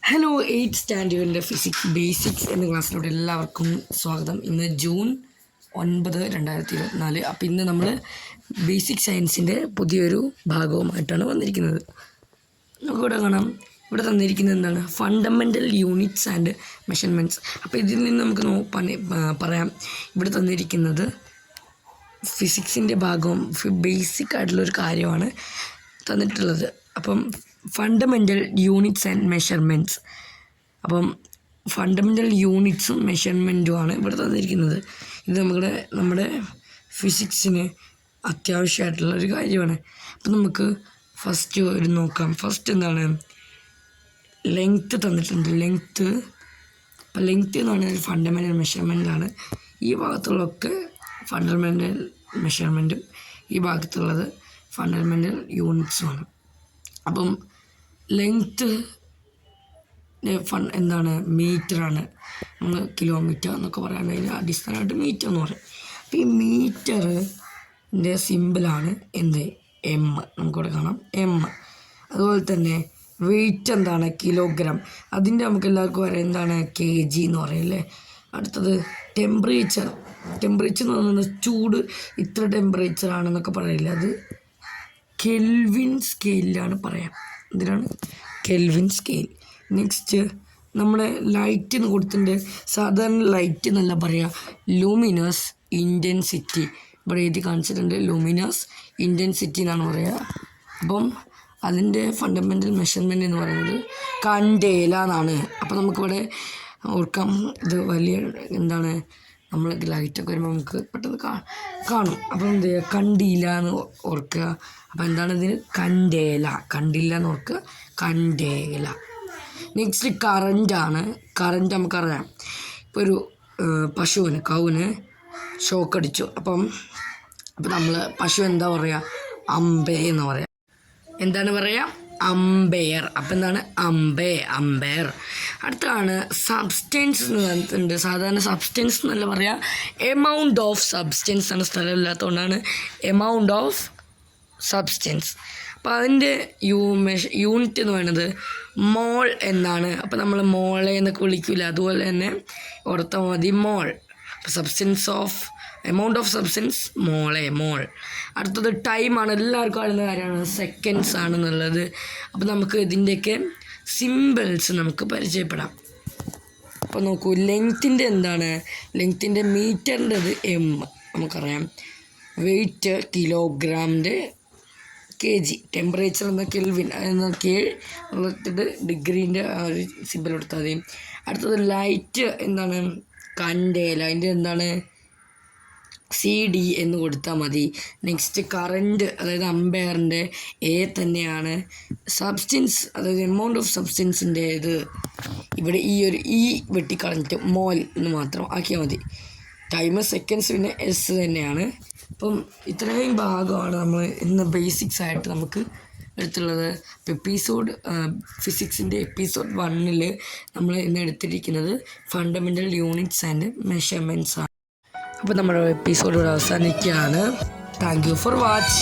Hello 8th സ്റ്റാൻഡേർഡിൻ്റെ physics basics എന്ന ക്ലാസ്സിലൂടെ എല്ലാവർക്കും സ്വാഗതം. ഇന്ന് ജൂൺ 9, 2024. അപ്പോൾ ഇന്ന് നമ്മൾ ബേസിക് സയൻസിൻ്റെ പുതിയൊരു ഭാഗവുമായിട്ടാണ് വന്നിരിക്കുന്നത്. നമുക്കിവിടെ കാണാം, ഇവിടെ തന്നിരിക്കുന്നത് എന്താണ്? Fundamental units and measurements. അപ്പോൾ ഇതിൽ നിന്ന് നമുക്ക് പറയാം, ഇവിടെ തന്നിരിക്കുന്നത് ഫിസിക്സിൻ്റെ ഭാഗവും ബേസിക് ആയിട്ടുള്ളൊരു കാര്യമാണ് തന്നിട്ടുള്ളത്. അപ്പം ഫണ്ടമെൻ്റൽ യൂണിറ്റ്സ് ആൻഡ് മെഷർമെൻറ്റ്സ്. അപ്പം ഫണ്ടമെൻ്റൽ യൂണിറ്റ്സും മെഷർമെൻറ്റുമാണ് ഇവിടെ തന്നിരിക്കുന്നത്. ഇത് നമ്മുടെ ഫിസിക്സിന് അത്യാവശ്യമായിട്ടുള്ള ഒരു കാര്യമാണ്. അപ്പം നമുക്ക് ഫസ്റ്റ് ഒരു നോക്കാം. ഫസ്റ്റ് എന്താണ്? ലെങ്ത്ത് തന്നിട്ടുണ്ട്. അപ്പം ലെങ്ത്ത് എന്ന് പറഞ്ഞാൽ ഫണ്ടമെൻ്റൽ മെഷർമെൻ്റാണ്. ഈ ഭാഗത്തുള്ളതൊക്കെ ഫണ്ടമെൻ്റൽ മെഷർമെൻറ്റും ഈ ഭാഗത്തുള്ളത് ഫണ്ടമെൻ്റൽ യൂണിറ്റ്സുമാണ്. അപ്പം ലെങ്ത്ത് എന്താണ്? മീറ്ററാണ്. നമ്മൾ കിലോമീറ്റർ എന്നൊക്കെ പറയാൻ അടിസ്ഥാനമായിട്ട് മീറ്റർ എന്ന് പറയും. അപ്പോൾ ഈ മീറ്ററിൻ്റെ സിമ്പിളാണ് എന്ത്? എം. നമുക്കിവിടെ കാണാം എം. അതുപോലെ തന്നെ വെയിറ്റ് എന്താണ്? കിലോഗ്രാം. അതിൻ്റെ നമുക്ക് എല്ലാവർക്കും പറയാം എന്താണ്? കെ ജി എന്ന് പറയല്ലേ. അടുത്തത് ടെമ്പറേച്ചർ എന്ന് പറയുന്നത് ചൂട് ഇത്ര ടെമ്പറേച്ചറാണെന്നൊക്കെ പറയില്ല, അത് കെൽവിൻ സ്കെയിലാണ് പറയാം. ഇതിനാണ് കെൽവിൻ സ്കെയിൽ. നെക്സ്റ്റ് നമ്മുടെ ലൈറ്റ് എന്ന് കൊടുത്തിട്ടുണ്ട്. സാധാരണ ലൈറ്റ് എന്നല്ല പറയുക, ലൂമിനസ് ഇൻറ്റൻസിറ്റി. ഇവിടെ എഴുതി കാണിച്ചിട്ടുണ്ട്, ലൂമിനസ് ഇൻറ്റൻസിറ്റി എന്നാണ് പറയുക. അപ്പം അതിൻ്റെ ഫണ്ടമെൻ്റൽ മെഷർമെൻ്റ് എന്ന് പറയുന്നത് കണ്ടേല എന്നാണ്. അപ്പോൾ നമുക്കിവിടെ ഓർക്കാം, ഇത് വലിയ എന്താണ്, നമ്മൾ ലൈറ്റൊക്കെ വരുമ്പോൾ നമുക്ക് പെട്ടെന്ന് കാണും. അപ്പം എന്ത് ചെയ്യുക? കണ്ടില്ല എന്ന് ഓർക്കുക. അപ്പം എന്താണ് ഇതിന്? കണ്ടില്ല എന്ന് ഓർക്കുക, കണ്ടേല. നെക്സ്റ്റ് കറൻ്റാണ്. കറൻ്റ് നമുക്കറിയാം. ഇപ്പോൾ ഒരു കൗവിന് ഷോക്കടിച്ചു. അപ്പം നമ്മൾ പശു എന്താ പറയുക? അമ്പേ എന്ന് പറയാം. എന്താണ് പറയുക? അമ്പയർ. അപ്പം എന്താണ്? അമ്പയർ. അടുത്താണ് സബ്സ്റ്റൻസ് എന്ന് പറഞ്ഞിട്ടുണ്ട്. സാധാരണ സബ്സ്റ്റൻസ് എന്നല്ല പറയുക, എമൗണ്ട് ഓഫ് സബ്സ്റ്റൻസ് ആണ്. സ്ഥലമില്ലാത്തതുകൊണ്ടാണ് എമൗണ്ട് ഓഫ് സബ്സ്റ്റൻസ്. അപ്പോൾ അതിൻ്റെ യൂണിറ്റ് എന്ന് പറയുന്നത് മോൾ എന്നാണ്. അപ്പോൾ നമ്മൾ മോളെ എന്നൊക്കെ വിളിക്കില്ല, അതുപോലെ തന്നെ ഓർത്താൽ മതി mole. Substance of amount of substance mole. അടുത്തത് ടൈമാണ്. എല്ലാവർക്കും അറിയുന്ന കാര്യമാണ്, സെക്കൻഡ്സ് ആണെന്നുള്ളത്. അപ്പോൾ നമുക്ക് ഇതിൻ്റെയൊക്കെ സിമ്പിൾസ് നമുക്ക് പരിചയപ്പെടാം. അപ്പോൾ നോക്കൂ, ലെങ്ത്തിൻ്റെ എന്താണ്? ലെങ്ത്തിൻ്റെ മീറ്ററിൻ്റെത് എം നമുക്കറിയാം. വെയിറ്റ് കിലോഗ്രാമിൻ്റെ കെ ജി. ടെമ്പറേച്ചർ എന്ന കെൽവിൻ എന്ന ഉള്ളത്തിട്ട് ഡിഗ്രീൻ്റെ ആ ഒരു സിമ്പിൾ കൊടുത്താൽ മതി. അടുത്തത് ലൈറ്റ് എന്താണ്? കണ്ടേല. അതിൻ്റെ എന്താണ്? CD എന്ന് കൊടുത്താൽ മതി. നെക്സ്റ്റ് കറൻറ്റ്, അതായത് അമ്പയറിൻ്റെ എ തന്നെയാണ്. സബ്സ്റ്റൻസ്, അതായത് എമൗണ്ട് ഓഫ് സബ്സ്റ്റൻസിൻ്റെ ഇത് ഇവിടെ ഈ വെട്ടിക്കളഞ്ഞിട്ട് മോൽ എന്ന് മാത്രം ആക്കിയാൽ മതി. ടൈം സെക്കൻഡ്സ് പിന്നെ എസ് തന്നെയാണ്. അപ്പം ഇത്രയും ഭാഗമാണ് നമ്മൾ ഇന്ന് ബേസിക്സ് ആയിട്ട് നമുക്ക് എടുത്തുള്ളത്. ഇപ്പോൾ ഫിസിക്സിൻ്റെ എപ്പിസോഡ് 1 നമ്മൾ ഇന്ന് എടുത്തിരിക്കുന്നത് ഫണ്ടമെൻ്റൽ യൂണിറ്റ്സ് ആൻഡ് മെഷർമെൻറ്റ്സ് ആണ്. അപ്പോൾ നമ്മുടെ എപ്പിസോഡ് ഇവിടെ അവസാനിക്കുകയാണ്. Thank you for watch.